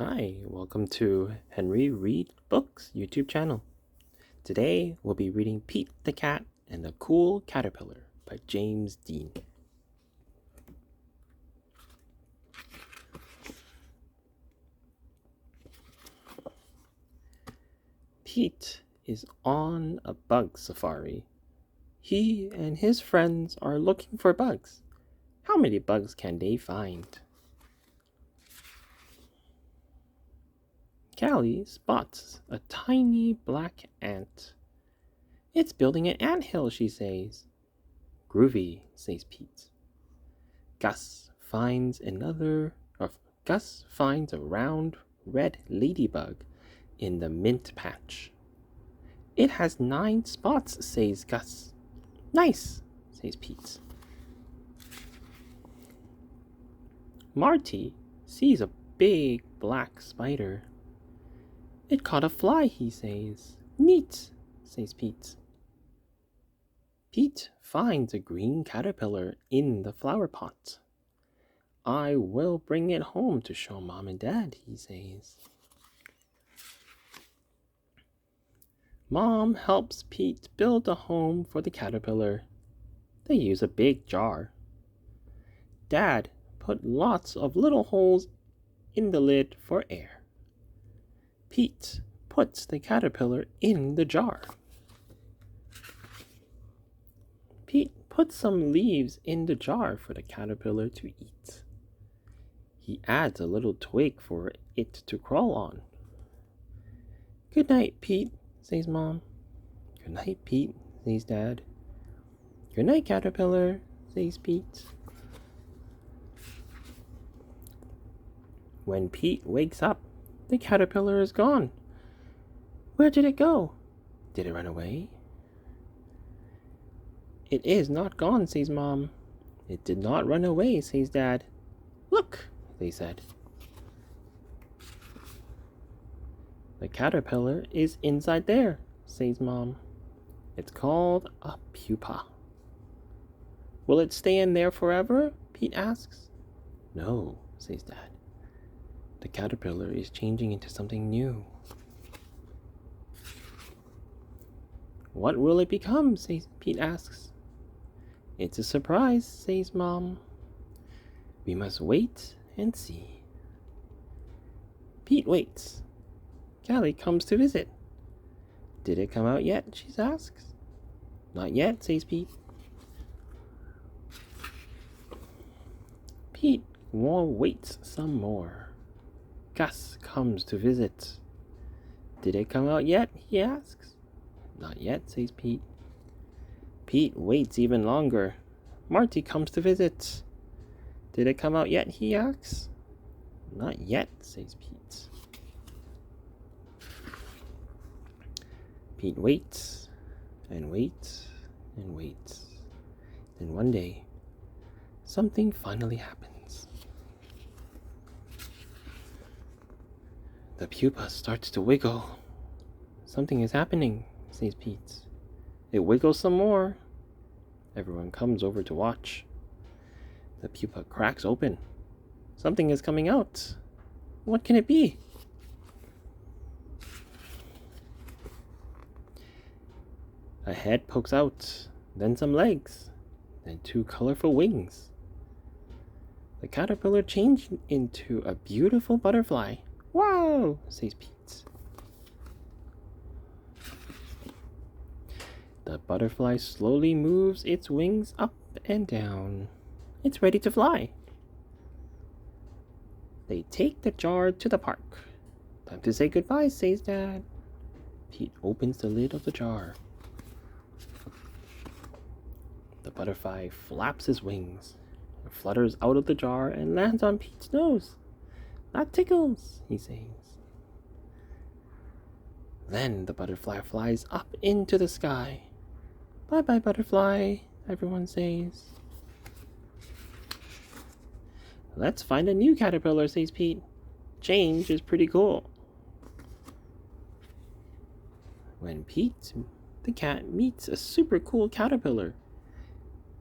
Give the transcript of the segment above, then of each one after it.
Hi, welcome to Henry Read Books YouTube channel. Today we'll be reading Pete the Cat and the Cool Caterpillar by James Dean. Pete is on a bug safari. He and his friends are looking for bugs. How many bugs can they find? Callie spots a tiny black ant. It's building an anthill, she says. Groovy, says Pete. Gus finds a round red ladybug in the mint patch. It has 9 spots, says Gus. Nice, says Pete. Marty sees a big black spider. It caught a fly, he says. Neat, says Pete. Pete finds a green caterpillar in the flower pot. I will bring it home to show Mom and Dad, he says. Mom helps Pete build a home for the caterpillar. They use a big jar. Dad put lots of little holes in the lid for air. Pete puts the caterpillar in the jar. Pete puts some leaves in the jar for the caterpillar to eat. He adds a little twig for it to crawl on. Good night, Pete, says Mom. Good night, Pete, says Dad. Good night, caterpillar, says Pete. When Pete wakes up, the caterpillar is gone. Where did it go? Did it run away? It is not gone, says Mom. It did not run away, says Dad. Look, they said. The caterpillar is inside there, says Mom. It's called a pupa. Will it stay in there forever? Pete asks. No, says Dad. The caterpillar is changing into something new. What will it become? Pete asks. It's a surprise, says Mom. We must wait and see. Pete waits. Callie comes to visit. Did it come out yet? She asks. Not yet, says Pete. Pete waits some more. Gus comes to visit. Did it come out yet? He asks. Not yet, says Pete. Pete waits even longer. Marty comes to visit. Did it come out yet? He asks. Not yet, says Pete. Pete waits and waits and waits. Then one day, something finally happens. The pupa starts to wiggle. Something is happening, says Pete. It wiggles some more. Everyone comes over to watch. The pupa cracks open. Something is coming out. What can it be? A head pokes out, then some legs, then 2 colorful wings. The caterpillar changed into a beautiful butterfly. Wow, says Pete. The butterfly slowly moves its wings up and down. It's ready to fly. They take the jar to the park. Time to say goodbye, says Dad. Pete opens the lid of the jar. The butterfly flaps his wings. It flutters out of the jar and lands on Pete's nose. That tickles, he says. Then the butterfly flies up into the sky. Bye-bye, butterfly, everyone says. Let's find a new caterpillar, says Pete. Change is pretty cool. When Pete, the cat, meets a super cool caterpillar,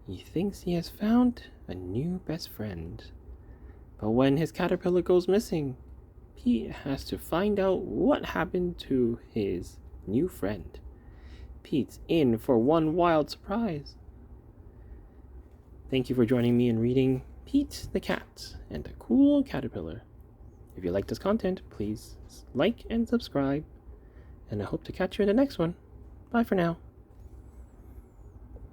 he thinks he has found a new best friend. But when his caterpillar goes missing, Pete has to find out what happened to his new friend. Pete's in for one wild surprise. Thank you for joining me in reading Pete the Cat and the Cool Caterpillar. If you like this content, please like and subscribe, and I hope to catch you in the next one. Bye for now.